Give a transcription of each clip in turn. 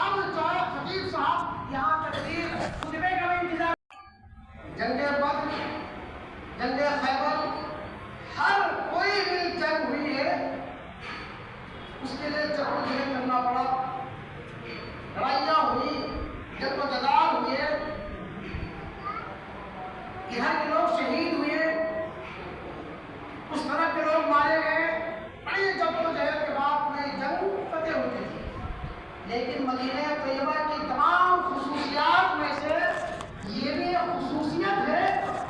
اب جو ہے خطیب صاحب یہاں تقریر خطبے کا انتظار. جنگ بدر، جنگ خیبر، ہر کوئی بھی جنگ ہوئی ہے اس کے لیے جدوجہد کرنا پڑا، لڑائیاں ہوئی، جد و جہاد ہوئے، یہاں کے لوگ شہید ہوئے، اس طرح کے لوگ مارے گئے، بڑی جد و جہد کے بعد نئی جنگ فتح ہوتی تھی. لیکن مدینہ طیبہ کی تمام خصوصیات میں سے یہ بھی ایک خصوصیت ہے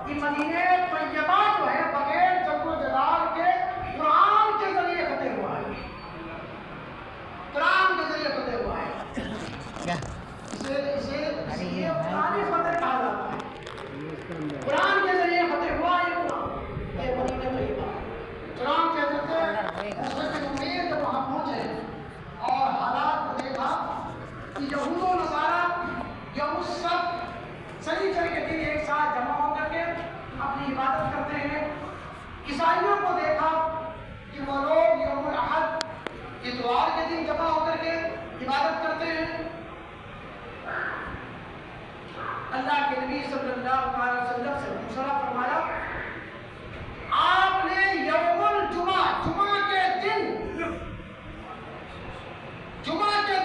کہ مدینہ طیبہ جو ہے بغیر جد و جہاد کے قرآن کے ذریعے فتح ہوا ہے. قرآن کے ذریعے فتح ہوا ہے. اسے قرآن فتح کہا جاتا ہے. قرآن کے ذریعے فتح ہوا یہ قرآن، یہ مدینہ طیبہ. قرآن کے ذریعے امید جب وہاں پہنچے اور حالات کو دیکھا کہ یہود و نصارہ یوم السبت سنیچر کے دن ایک ساتھ جمع ہو کر کے اپنی عبادت کرتے ہیں. عیسائیوں کو دیکھا کہ وہ لوگ یوم الاحد اتوار کے دن جمع ہو کر کے عبادت کرتے ہیں. اللہ کے نبی صلی اللہ علیہ وسلم سے مشورہ فرمایا، آپ نے یوم الجمعہ، جمعہ کے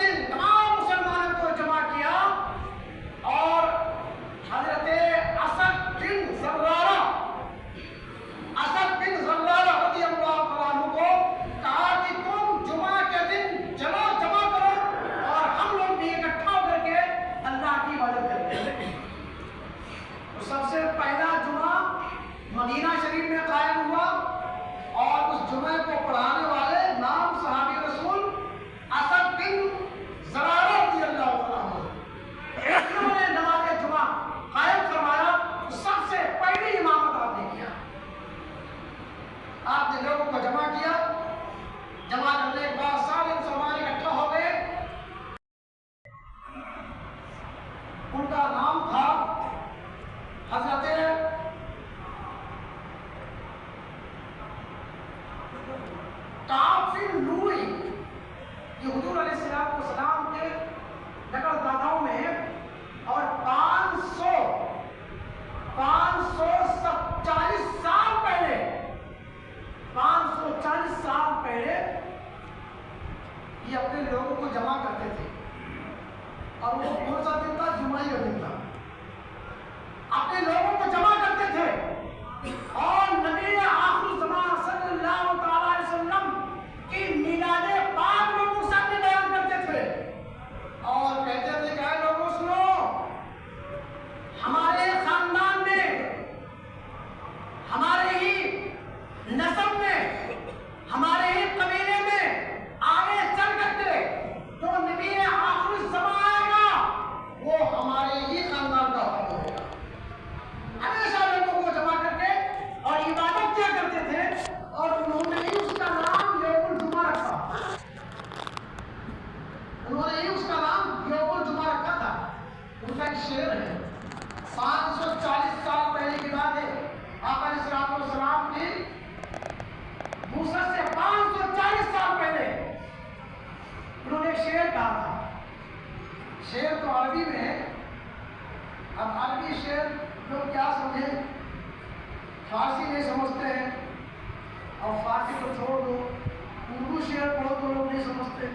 دن تمام مسلمانوں کو جمع کیا اور حضرت اسد بن زرارہ رضی اللہ عنہ کو کہا کہ تم جمعہ کے دن جمع کرو اور ہم لوگ بھی اکٹھا ہو کر کے اللہ کی عبادت کرتے ہیں. تو سب سے پہلا جمعہ مدینہ شریف میں قائم ہوا اور اس جمعے کو پڑھانے والے نام صحابی رسول اسد بن زرارہ رضی اللہ عنہ. انہوں نے نماز جمعہ قائم فرمایا. سب سے پہلی امامت آپ نے کیا. آپ نے لوگوں کو جمع کیا. جمع کرنے کے بعد سارے مسلمان اکٹھا ہو گئے. ان کا نام تھا حضرت کعب بن لوئی. یہ حضور علیہ السلام کے نقل داداؤں میں ہے اور 540 سال پہلے یہ اپنے لوگوں کو جمع کرتے تھے. اور وہ کون سا دن تھا؟ جمعہ کا دن تھا. اپنے لوگوں کو جمع کرتے تھے اور نبی آخر الزمان صلی اللہ علیہ وسلم کی میلاد پاک لوگوں سے بیان کرتے تھے اور کہتے تھے کہ اے لوگوں سنو، ہمارے خاندان میں، ہمارے ہی نسب میں، ہمارے ہی قبیلے میں آگے چل کر کے جو نبی آخر الزمان آئے گا وہ ہمارے ہی خاندان کا ہوگا. ہمیشہ لوگوں کو جمع کر کے اور عبادت کیا کرتے تھے اور انہوں نے ہی اس کا نام یوم الجمعہ رکھا. تھا. ان کا ایک شعر ہے. 540 سال پہلے کی بات ہے. آقا علیہ السلام کی موسیٰ سے 540 سال پہلے انہوں نے ایک شعر کہا تھا. شعر تو عربی میں ہے. اب عربی شعر لوگ کیا سمجھیں، فارسی نہیں سمجھتے ہیں اور فارسی کو چھوڑ دو اردو شعر پڑھو تو لوگ نہیں سمجھتے.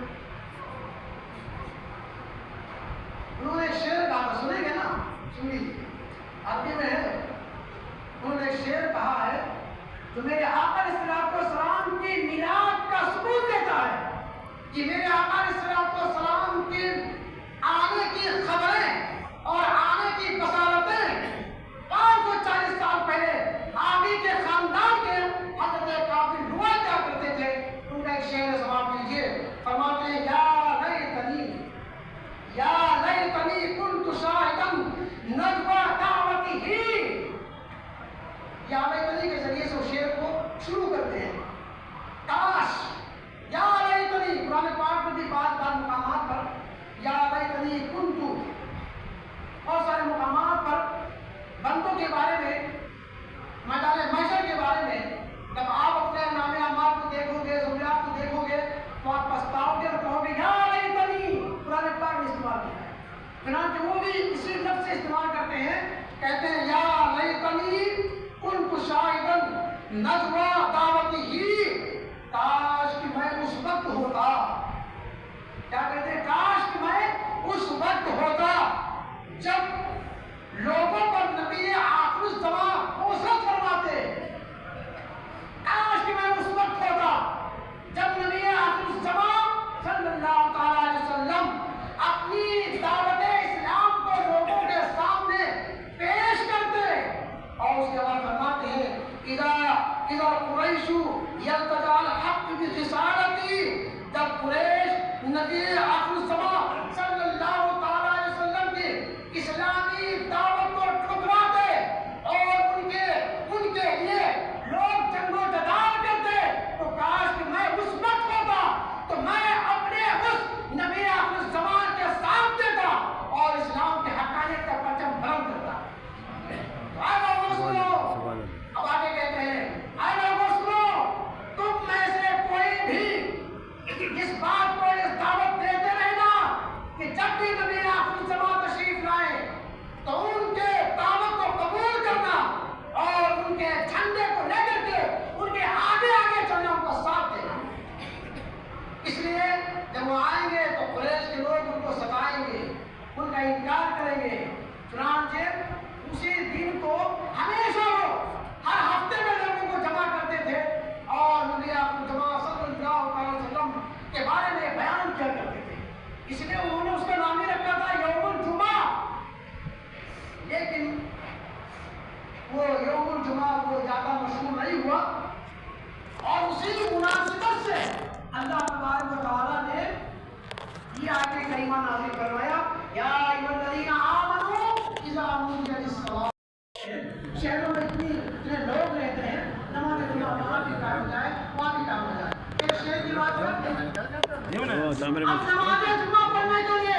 انہوں نے ایک شعر کہا تھا، سنیں گے نا؟ سن لیجیے، عربی میں ہے. انہوں نے ایک شعر کہا ہے جو میرے آقا علیہ السلام کی میلاد کا ثبوت دیتا ہے کہ میرے آقا علیہ السلام کی آنے کی خبریں اور آنے کی بصارتیں 540 سال پہلے آبی کے خاندان کے حضرت کعب بن لوئی کیا کرتے تھے. ان کا ایک شعر سماعت کیجیے. فرماتے ہیں یا لیتنی کنت شاہدا نجوى دعوته. یا لیتنی کے ذریعے سے شعر کو شروع کرتے ہیں. کاش، یا لیتنی قرآن پاک میں بھی چنانچہ وہ بھی اسی لفظ سے استعمال کرتے ہیں، کہتے ہیں یا لیتنی کنت شاہدن نجوى دعوتہ، کاش کہ میں اس وقت ہوتا، کیا کہتے ہیں، کاش کہ میں اس وقت ہوتا جب لوگوں پر نبی آخر الزمان نصرت فرماتے، کاش کہ میں اس وقت ہوتا جب نبی آخر الزمان صلی اللہ تعالی علیہ وسلم اپنی دعوت اسلام کو لوگوں کے سامنے پیش کرتے اور اس کے بعد فرماتے ہیں اذا قریش یلتجا الحق بخصالتی، جب قریش نبی آخر الزمان صلی اللہ تعالی علیہ وسلم کی اسلامی دعوت کو ٹھکراتے اور ان کے لیے لوگ جنگ و جدال کرتے، تو کاش کہ میں اس وقت ہوتا تو میں اپنے اس نبی آخر الزمان کے ساتھ دیتا اور اسلام کے حقانیت کا پرچم بلند کرتا۔ اے لوگوں سنو، اب آگے کہتے ہیں اے لوگوں سنو، تم میں سے کوئی بھی اس بات کو اس دعوت دیتے رہنا کہ جب بھی نبی آخر الزمان تشریف لائے تو ان کے دعوت کو قبول کرنا اور ان کے جھنڈے کو لے کر کے ان کے آگے آگے چلنا، ان کا ساتھ دینا۔ اس لیے جب وہ آئیں گے تو قریش کے لوگ ان کو ستائیں گے، ان کا انکار کریں گے، چنانچہ اسی دن کو ہمیشہ وہ ہر ہفتے میں لوگوں کو جمع کرتے تھے اور نبی آخر الزمان صلی اللہ علیہ وسلم کے بارے میں بیان کیا کرتے تھے، اس لیے انہوں نے اس کا نام ہی رکھا تھا یوم الجمعہ۔ لیکن وہ یوم الجمعہ وہ زیادہ مشہور نہیں ہوا اور اسی مناسبت سے اللہ تبارک و تعالیٰ نے یہ آیت کریمہ نازل فرمایا یا ایھا الذین آمنوا اذا نودی للصلاۃ۔ شہروں میں اتنے لوگ رہتے ہیں، نماز جمعہ وہاں بھی کام ہو جائے وہاں بھی کام ہو جائے، ایک شہر کی بات کرتے ہیں اب نماز جمعہ پڑھنے کے لیے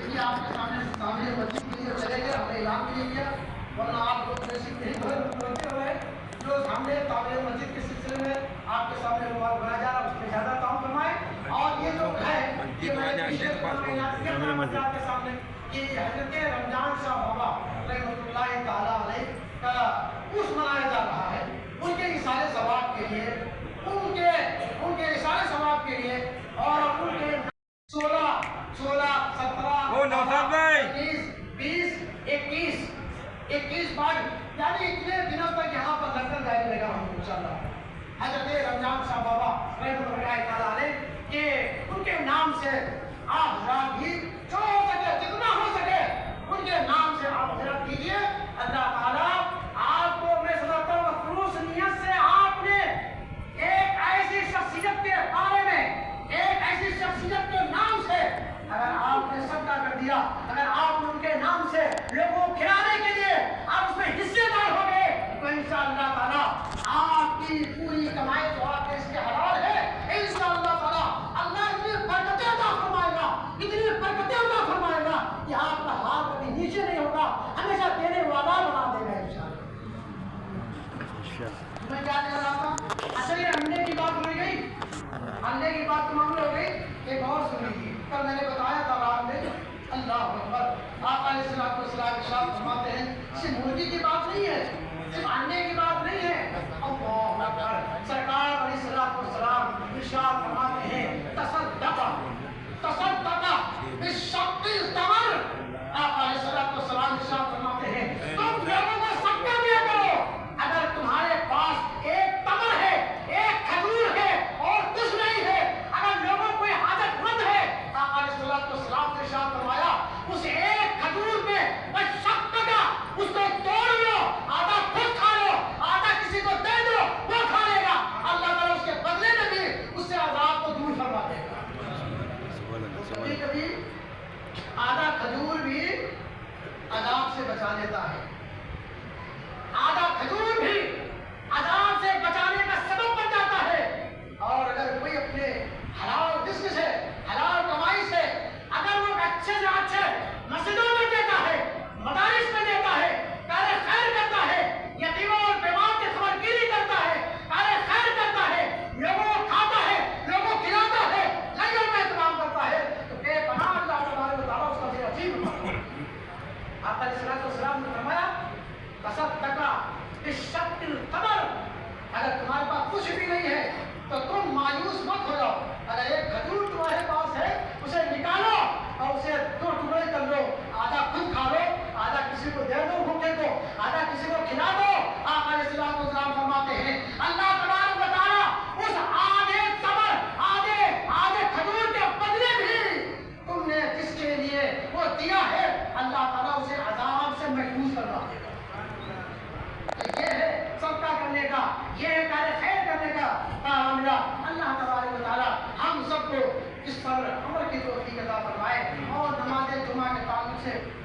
یہ آپ کے سامنے مسجد کے لیے چلے گئے، ہم نے اعلان بھی نہیں کیا ورنہ آپ لوگ بیسک نہیں بولتے ہوئے جو سامنے تعمیر مسجد کے سلسلے میں آپ کے سامنے روال بنایا جا رہا ہے اس میں زیادہ کام فرمائے، اور یہ جو ہے یہ میں نے پیچھے کے سامنے یہ حضرت رمضان شاہ بابا رحمۃ اللہ تعالیٰ علیہ کا عرس منایا جا رہا ہے، ان کے اثار ثواب کے لیے، ان کے اثار ثواب کے لیے، اور ان کے 16 17 19 20 21 22 یعنی اتنے دنوں تک یہاں پر لنگر جاری لگا ہوں انشاءاللہ۔ حضرت رمضان شاہ بابا رحمۃ اللہ تعالیٰ علیہ کہ ان کے نام سے آپ حضرات بھی جو ہو سکے جتنا ہو سکے ان کے نام سے آپ حضرت کیجیے، اللہ تعالیٰ آپ کو میں سمجھتا ہوں خلوص نیت سے آپ نے ایک ایسی شخصیت کے بارے میں، ایک ایسی شخصیت کے نام سے اگر آپ نے صدقہ کر دیا، اگر آپ ان کے نام سے لوگوں کو کھلانے کے لیے آپ اس میں حصے دار ہو گئے تو انشاءاللہ تعالیٰ آپ کی پوری کمائی جو آپ کے اس کے حلال ہے انشاءاللہ تعالیٰ اللہ اتنی برکتیں عطا فرمائے گا، اتنی برکتیں عطا فرمائے گا کہ آپ کا ہاتھ کبھی نیچے نہیں ہوگا، ہمیشہ دینے والا بنا دے گا انشاءاللہ۔ میں کیا کہہ رہا تھا، اچھا یہ انڈے کی بات ہو گئی، انڈے کی بات تمام ہو گئی، ایک اور سن لیجیے۔ کل میں نے بتایا تھا رات میں اللہ اکبر آپ علیہ الصلوۃ والسلام ارشاد فرماتے ہیں صرف مرغی کی بات نہیں ہے، صرف انڈے کی بات نہیں ہے، اللہ اکبر سرکار علیہ الصلوۃ والسلام ارشاد فرماتے ہیں تصدق بالشق التمر، آپ علیہ الصلوۃ والسلام ارشاد فرماتے ہیں تم لوگوں کو صدقہ دیا کرو، اگر تمہارے پاس ایک تمر ہے، ایک کھجور ہے اور کچھ نہیں ہے، اگر لوگوں کو حاجت مند ہے، آپ علیہ الصلوۃ والسلام نے ارشاد فرمایا اس ایک کھجور میں بس شق کا اس کو توڑ لو، آدھا خود کھا لو، آدھا کسی کو دے دو، وہ کھا لے گا، اللہ تعالیٰ اس کے بدلے میں بھی اس سے عذاب سے